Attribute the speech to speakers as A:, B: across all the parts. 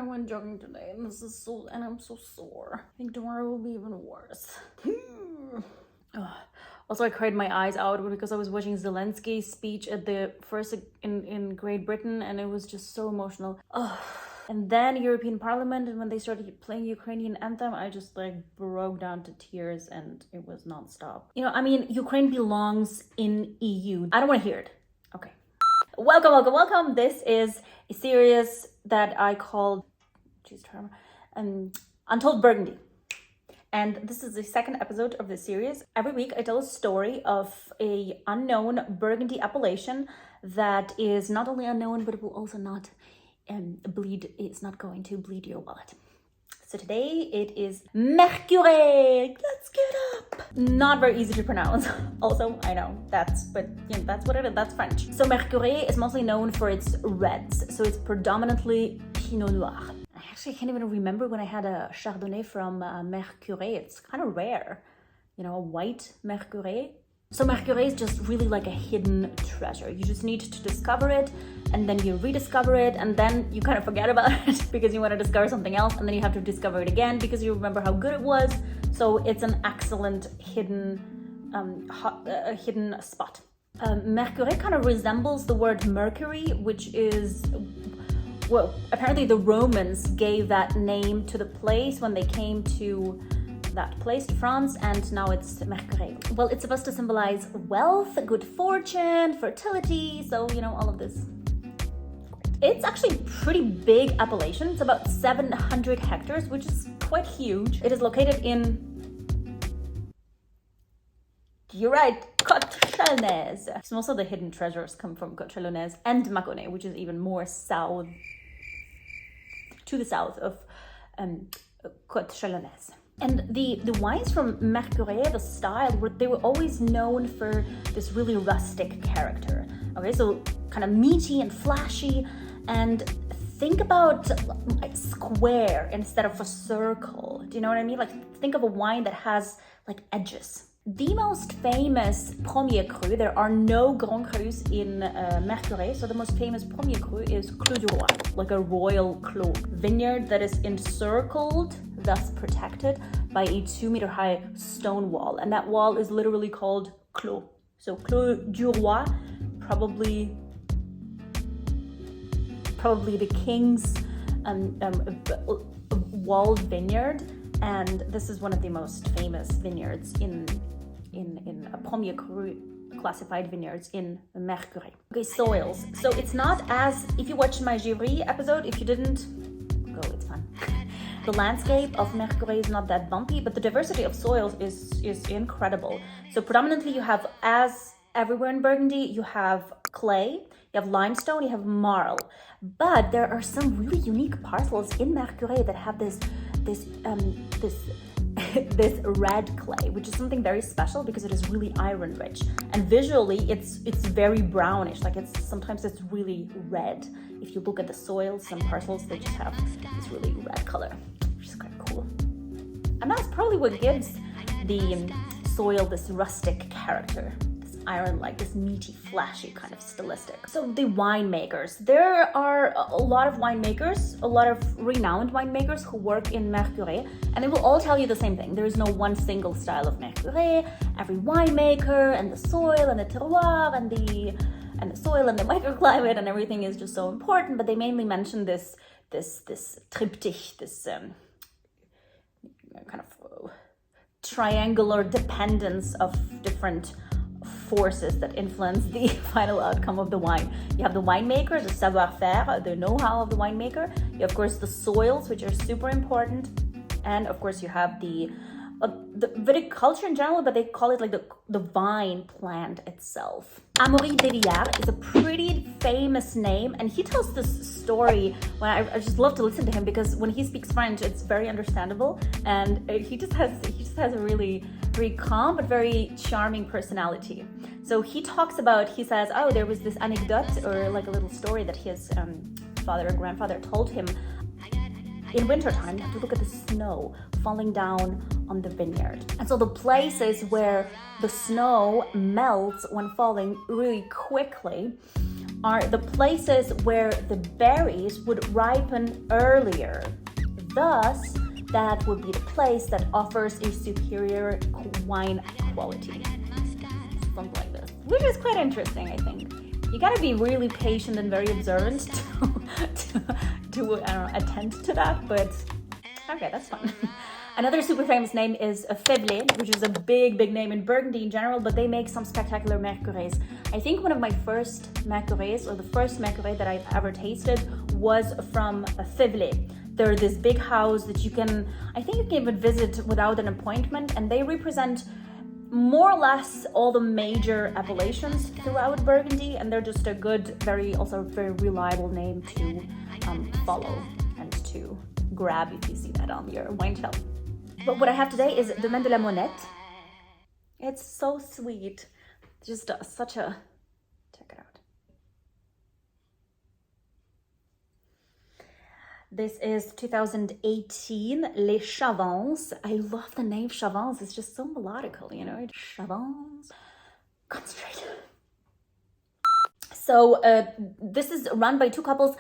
A: went jogging today, and I'm so sore. I think tomorrow will be even worse. Also, I cried my eyes out because I was watching Zelensky's speech at the first in Great Britain, and it was just so emotional. And then European Parliament, and when they started playing Ukrainian anthem, I just broke down to tears, and it was nonstop. Ukraine belongs in EU. I don't want to hear it. Okay. Welcome. This is a series that I called, Untold Burgundy. And this is the second episode of this series. Every week I tell a story of a unknown Burgundy appellation that is not only unknown, but it will also not it's not going to bleed your wallet. So today it is Mercurey. Let's get up. Not very easy to pronounce. Also, I know that's what it is. That's French. So Mercurey is mostly known for its reds. So it's predominantly Pinot Noir. I actually can't even remember when I had a Chardonnay from Mercurey. It's kind of rare, a white Mercurey. So Mercurey is just really like a hidden treasure. You just need to discover it, and then you rediscover it, and then you kind of forget about it because you want to discover something else, and then you have to discover it again because you remember how good it was. So it's an excellent hidden spot. Mercurey kind of resembles the word Mercury, which is, well, apparently the Romans gave that name to the place when they came to that place, to France, and now it's Mercurey. Well, it's supposed to symbolize wealth, good fortune, fertility, so all of this. It's actually a pretty big appellation. It's about 700 hectares, which is quite huge. It is located in, you're right, Côte Chalonnaise. So most of the hidden treasures come from Côte Chalonnaise and Mâconnais, which is even more south, to the south of Côte Chalonnaise. And the wines from Mercurey, the style, they were always known for this really rustic character. Okay, so kind of meaty and flashy, and think about square instead of a circle. Do you know what I mean? Think of a wine that has edges. The most famous Premier Cru, there are no Grand Crus in Mercurey, so the most famous Premier Cru is Clos du Roi, like a royal clos vineyard that is encircled, thus protected, by a 2-meter high stone wall, and that wall is literally called Clos. So Clos du Roi, probably the king's walled vineyard, and this is one of the most famous vineyards in a Premier Cru classified vineyards in Mercurey. Okay, soils. So it's not as, if you watched my Givry episode, if you didn't, go, it's fun. The landscape of Mercurey is not that bumpy, but the diversity of soils is incredible. So predominantly you have, as everywhere in Burgundy, you have clay, you have limestone, you have marl. But there are some really unique parcels in Mercurey that have this red clay, which is something very special because it is really iron rich, and visually it's very brownish. Sometimes it's really red. If you look at the soil, some parcels, they just have this really red color, which is quite cool. And that's probably what gives the soil this rustic character, this iron-like, this meaty, flashy kind of stylistic. So the winemakers. There are a lot of winemakers, a lot of renowned winemakers who work in Mercurey, and they will all tell you the same thing. There is no one single style of Mercurey. Every winemaker and the soil and the terroir and the soil and the microclimate and everything is just so important, but they mainly mention this triptych, this kind of triangular dependence of different forces that influence the final outcome of the wine. You have the winemaker, the savoir-faire, the know-how of the winemaker. You have, of course, the soils, which are super important, and of course you have the viticulture in general, but they call it the vine plant itself. Amaury de Villars is a pretty famous name, and he tells this story when I just love to listen to him because when he speaks French, it's very understandable, and he just has a really very calm but very charming personality. So he says, oh, there was this anecdote or a little story that his father or grandfather told him. In wintertime, you have to look at the snow falling down on the vineyard. And so the places where the snow melts when falling really quickly are the places where the berries would ripen earlier. Thus, that would be the place that offers a superior wine quality. Something like this, which is quite interesting, I think. You gotta be really patient and very observant to attend to that, but okay, that's fun. Another super famous name is a Faiveley, which is a big name in Burgundy in general, but they make some spectacular Mercureys. I think one of my first Mercureys, or the first Mercurey that I've ever tasted, was from a Faiveley. They're this big house that I think you can even visit without an appointment, and they represent more or less all the major appellations throughout Burgundy, and they're just a good, very reliable name to follow and to grab if you see that on your wine shelf. But what I have today is Domaine de la Monette. It's so sweet. Just such a... Check it out. This is 2018, Les Chavances. I love the name Chavances. It's just so melodical, you know? Chavances. Concentrate. So this is run by two couples.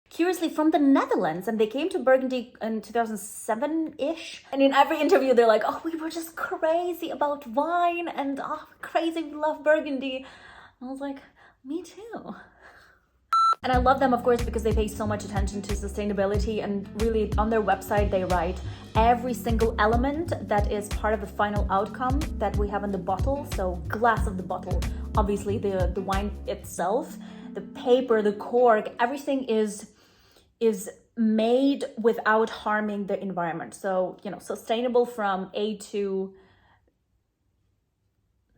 A: Curiously, from the Netherlands, and they came to Burgundy in 2007-ish. And in every interview, they're like, oh, we were just crazy about wine, and oh, crazy, we love Burgundy. And I was like, me too. And I love them, of course, because they pay so much attention to sustainability, and really on their website, they write every single element that is part of the final outcome that we have in the bottle. So glass of the bottle, obviously the wine itself, the paper, the cork, everything is made without harming the environment. So, you know, sustainable from A to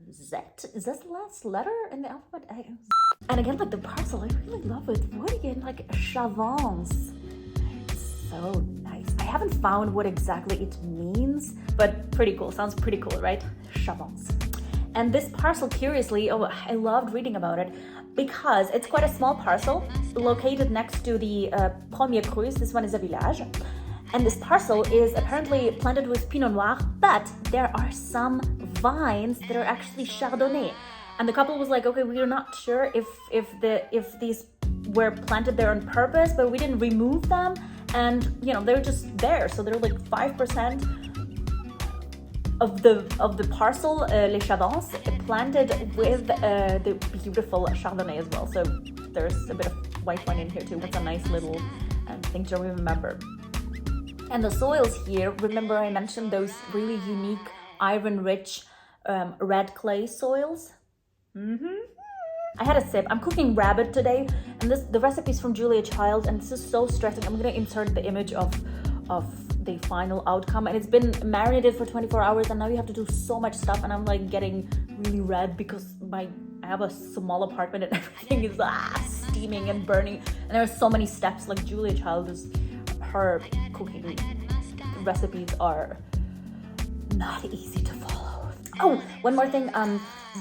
A: Z. Is this the last letter in the alphabet? And again, like the parcel, I really love it. What again? Like Chavances. So nice. I haven't found what exactly it means, but pretty cool. Sounds pretty cool, right? Chavances. And this parcel, curiously, I loved reading about it because it's quite a small parcel located next to the Premier Cru. This one is a village. And this parcel is apparently planted with Pinot Noir, but there are some vines that are actually Chardonnay. And the couple was like, okay, we're not sure if these were planted there on purpose, but we didn't remove them. And, you know, they're just there. So they're like 5% of the parcel, Les Chavances, planted with the beautiful Chardonnay as well. So there's a bit of white wine in here too. That's a nice little thing to remember. And the soils here, remember I mentioned those really unique iron-rich red clay soils? I had a sip. I'm cooking rabbit today, and the recipe is from Julia Child, and this is so stressing. I'm gonna insert the image of the final outcome, and it's been marinated for 24 hours, and now you have to do so much stuff, and I'm like getting really red because I have a small apartment and everything is steaming and burning, and there are so many steps. Like Julia Child, her cooking recipes are not easy to follow. Oh, one more thing.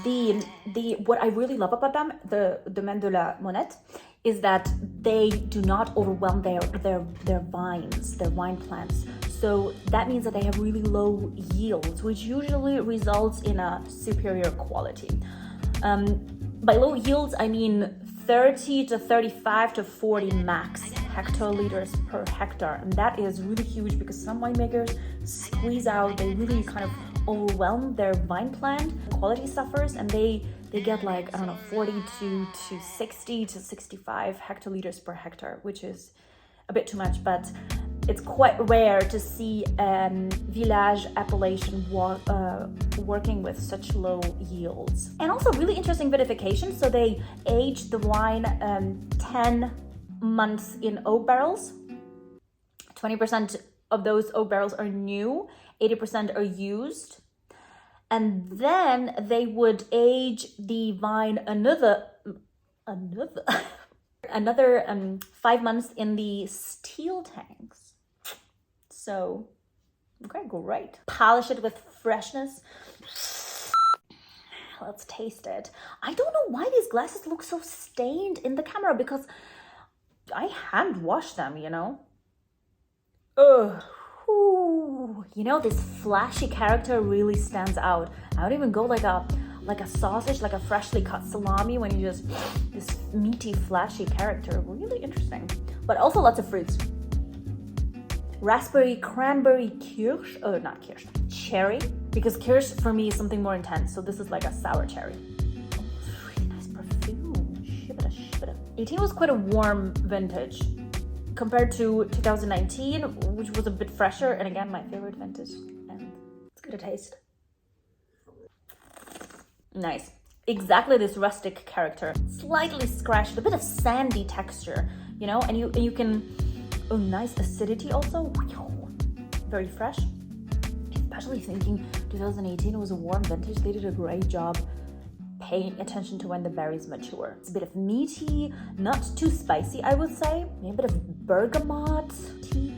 A: The what I really love about them, the Domaine de la Monette, is that they do not overwhelm their vines, their wine plants. So that means that they have really low yields, which usually results in a superior quality. By low yields, I mean 30 to 35 to 40 max hectoliters per hectare. And that is really huge because some winemakers squeeze out, they really kind of overwhelm their vine plant. Quality suffers, and they get like, I don't know, 42 to 60 to 65 hectoliters per hectare, which is a bit too much, but it's quite rare to see village appellation working with such low yields. And also really interesting vinification. So they age the wine 10 months in oak barrels. 20% of those oak barrels are new, 80% are used. And then they would age the vine another 5 months in the steel tanks. So, okay, great. Polish it with freshness. Let's taste it. I don't know why these glasses look so stained in the camera because I hand washed them, you know. Ugh. Ooh, you know, this flashy character really stands out. I would even go like a sausage, like a freshly cut salami, when you just, this meaty, flashy character. Really interesting. But also lots of fruits. Raspberry, cranberry, kirsch, oh, not kirsch, cherry, because kirsch for me is something more intense. So this is like a sour cherry. Oh, really nice perfume. Shibida, shibida. 18 was quite a warm vintage compared to 2019, which was a bit fresher. And again, my favorite vintage. And it's good to taste. Nice. Exactly this rustic character. Slightly scratched, a bit of sandy texture, you know, and you can, oh, nice acidity also. Very fresh. Especially thinking 2018 was a warm vintage. They did a great job paying attention to when the berries mature. It's a bit of meaty, not too spicy, I would say. Maybe a bit of bergamot tea.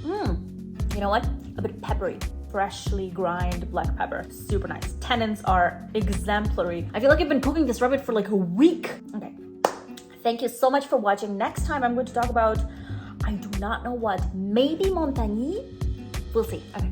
A: You know what? A bit peppery. Freshly grind black pepper. Super nice. Tannins are exemplary. I feel like I've been cooking this rabbit for like a week. Okay. Thank you so much for watching. Next time I'm going to talk about, I do not know what, maybe Montagny? We'll see. Okay.